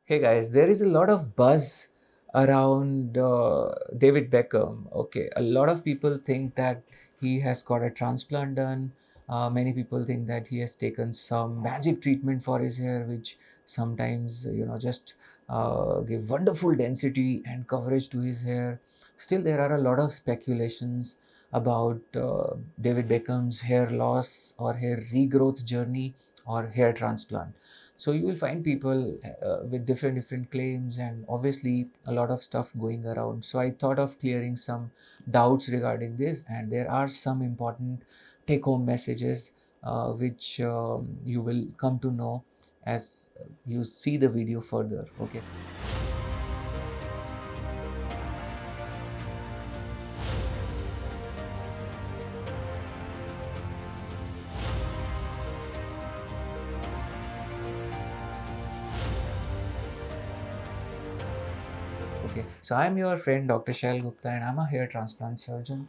Hey guys, there is a lot of buzz around David Beckham. Okay, a lot of people think that he has got a transplant done. Many people think that he has taken some magic treatment for his hair, which sometimes just give wonderful density and coverage to his hair. Still, there are a lot of speculations about David Beckham's hair loss or hair regrowth journey or hair transplant. So you will find people with different claims and obviously a lot of stuff going around. So I thought of clearing some doubts regarding this, and there are some important take home messages which you will come to know as you see the video further. Okay. Okay, so I'm your friend Dr. Shail Gupta, and I'm a hair transplant surgeon.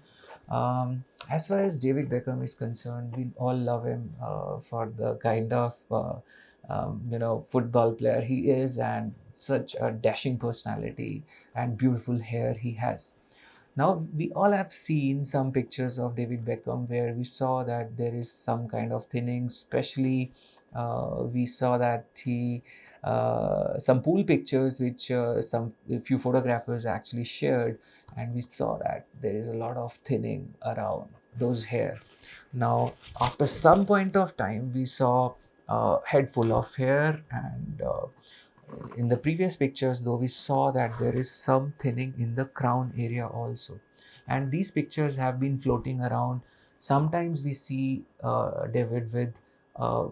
As far as David Beckham is concerned, we all love him for the kind of football player he is, and such a dashing personality and beautiful hair he has. Now, we all have seen some pictures of David Beckham where we saw that there is some kind of thinning, especially we saw that he some pool pictures which some a few photographers actually shared, and we saw that there is a lot of thinning around those hair. Now, after some point of time, we saw a head full of hair, and in the previous pictures, though, we saw that there is some thinning in the crown area also. And these pictures have been floating around. Sometimes we see David with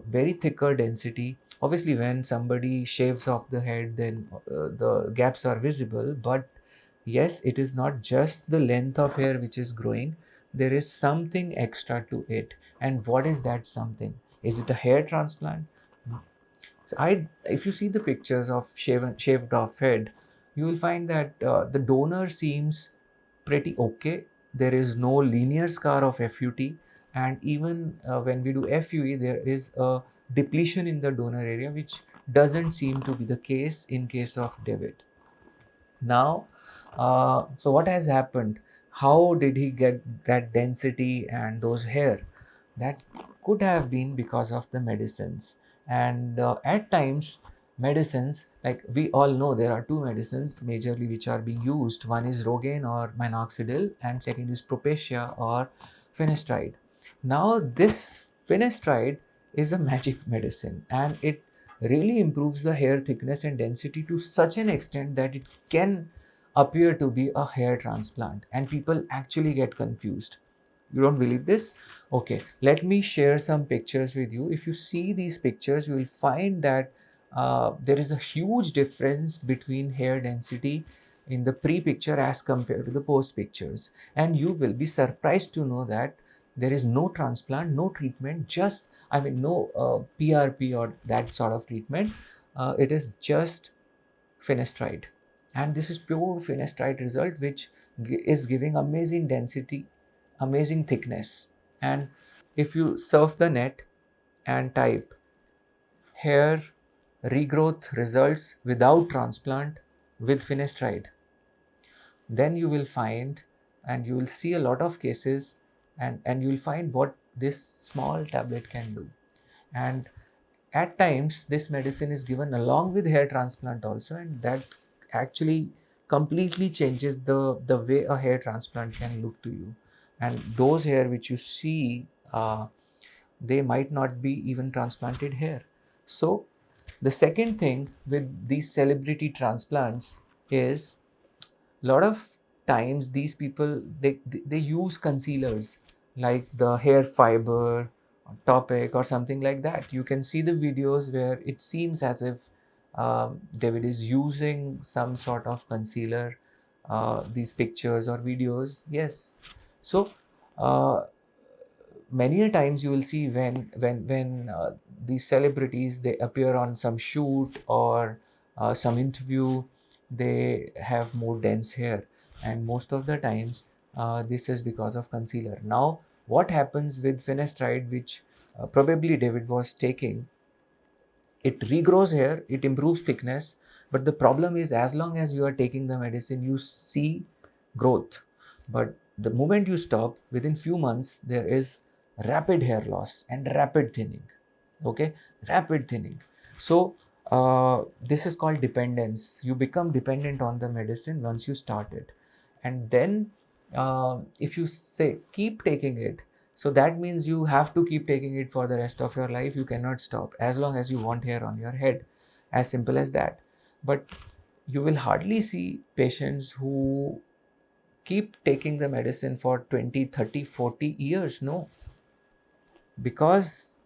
very thicker density. Obviously, when somebody shaves off the head, then the gaps are visible. But yes, it is not just the length of hair which is growing. There is something extra to it. And what is that something? Is it a hair transplant? So if you see the pictures of shaved off head, you will find that the donor seems pretty okay. There is no linear scar of FUT, and even when we do FUE, there is a depletion in the donor area, which doesn't seem to be the case in case of David. Now, so what has happened? How did he get that density and those hair? That could have been because of the medicines. And at times, medicines, like we all know, there are two medicines majorly which are being used. One is Rogaine or minoxidil, and second is Propecia or finasteride. Now, this finasteride is a magic medicine, and it really improves the hair thickness and density to such an extent that it can appear to be a hair transplant, and people actually get confused. You don't believe this? Okay, let me share some pictures with you. If you see these pictures, you will find that there is a huge difference between hair density in the pre-picture as compared to the post pictures, and you will be surprised to know that there is no transplant, no treatment, just no PRP or that sort of treatment. It is just finasteride, and this is pure finasteride result, which is giving amazing density, amazing thickness. And if you surf the net and type hair regrowth results without transplant with finasteride, then you will find, and you will see a lot of cases, and you will find what this small tablet can do. And at times this medicine is given along with hair transplant also, and that actually completely changes the way a hair transplant can look to you. And those hair which you see, they might not be even transplanted hair. So the second thing with these celebrity transplants is, a lot of times these people, they use concealers like the hair fiber or Topic or something like that. You can see the videos where it seems as if David is using some sort of concealer, these pictures or videos. Yes. So uh, many a times you will see when these celebrities, they appear on some shoot or some interview, they have more dense hair, and most of the times this is because of concealer. Now, what happens with finasteride, which probably David was taking? It regrows hair, it improves thickness, but the problem is as long as you are taking the medicine, you see growth. But the moment you stop, within few months, there is rapid hair loss and rapid thinning. Okay, rapid thinning. So this is called dependence. You become dependent on the medicine once you start it, and then if you say keep taking it, so that means you have to keep taking it for the rest of your life. You cannot stop as long as you want hair on your head. As simple as that. But you will hardly see patients who keep taking the medicine for 20, 30, 40 years. No, because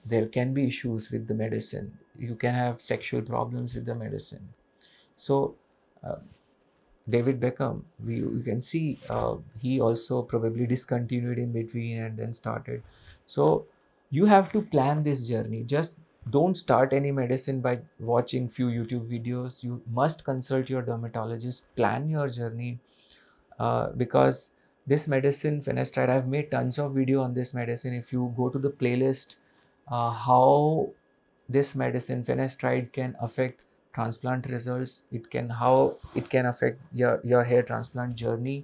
there can be issues with the medicine. You can have sexual problems with the medicine. So, uh, David Beckham, you can see he also probably discontinued in between and then started. So you have to plan this journey. Just don't start any medicine by watching few YouTube videos. You must consult your dermatologist, plan your journey, because this medicine, finasteride, I've made tons of video on this medicine. If you go to the playlist, how this medicine, finasteride, can affect transplant results, it can, how it can affect your hair transplant journey.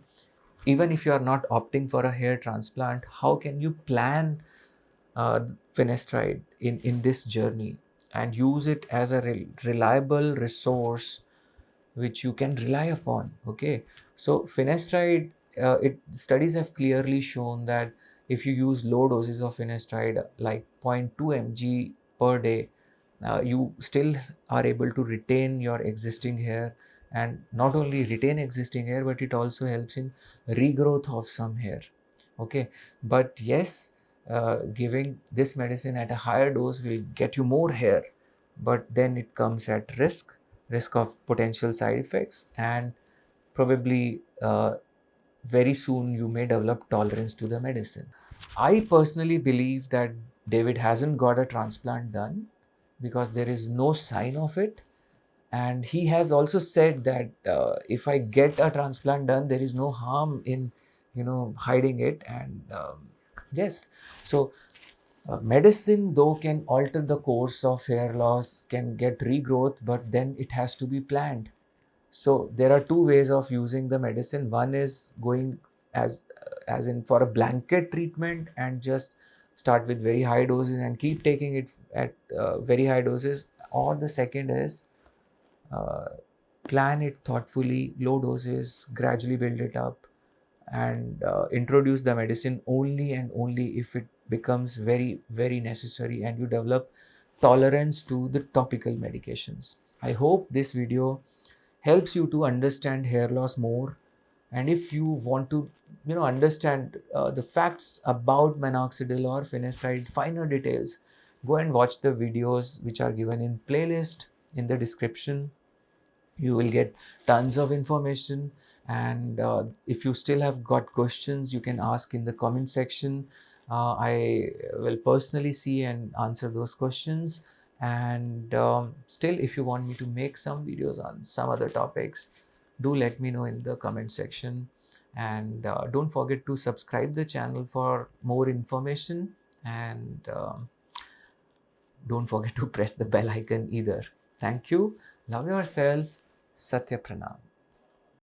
Even if you are not opting for a hair transplant, how can you plan finasteride in this journey and use it as a reliable resource which you can rely upon. Okay, so finasteride, it studies have clearly shown that if you use low doses of finasteride like 0.2 mg per day, you still are able to retain your existing hair, and not only retain existing hair, but it also helps in regrowth of some hair. Okay, but yes, giving this medicine at a higher dose will get you more hair, but then it comes at risk of potential side effects, and probably very soon you may develop tolerance to the medicine. I personally believe that David hasn't got a transplant done because there is no sign of it, and he has also said that if I get a transplant done, there is no harm in hiding it. And yes, so medicine though can alter the course of hair loss, can get regrowth, but then it has to be planned. So there are two ways of using the medicine. One is going as in for a blanket treatment and just start with very high doses and keep taking it at very high doses. Or the second is uh, plan it thoughtfully, low doses, gradually build it up, and introduce the medicine only and only if it becomes very, very necessary and you develop tolerance to the topical medications. I hope this video helps you to understand hair loss more. And if you want to understand the facts about minoxidil or finasteride, finer details, go and watch the videos which are given in playlist in the description. You will get tons of information, and if you still have got questions, you can ask in the comment section. I will personally see and answer those questions. And still, if you want me to make some videos on some other topics, do let me know in the comment section. And don't forget to subscribe the channel for more information, and don't forget to press the bell icon either. Thank you. Love yourself. Satya Pranam.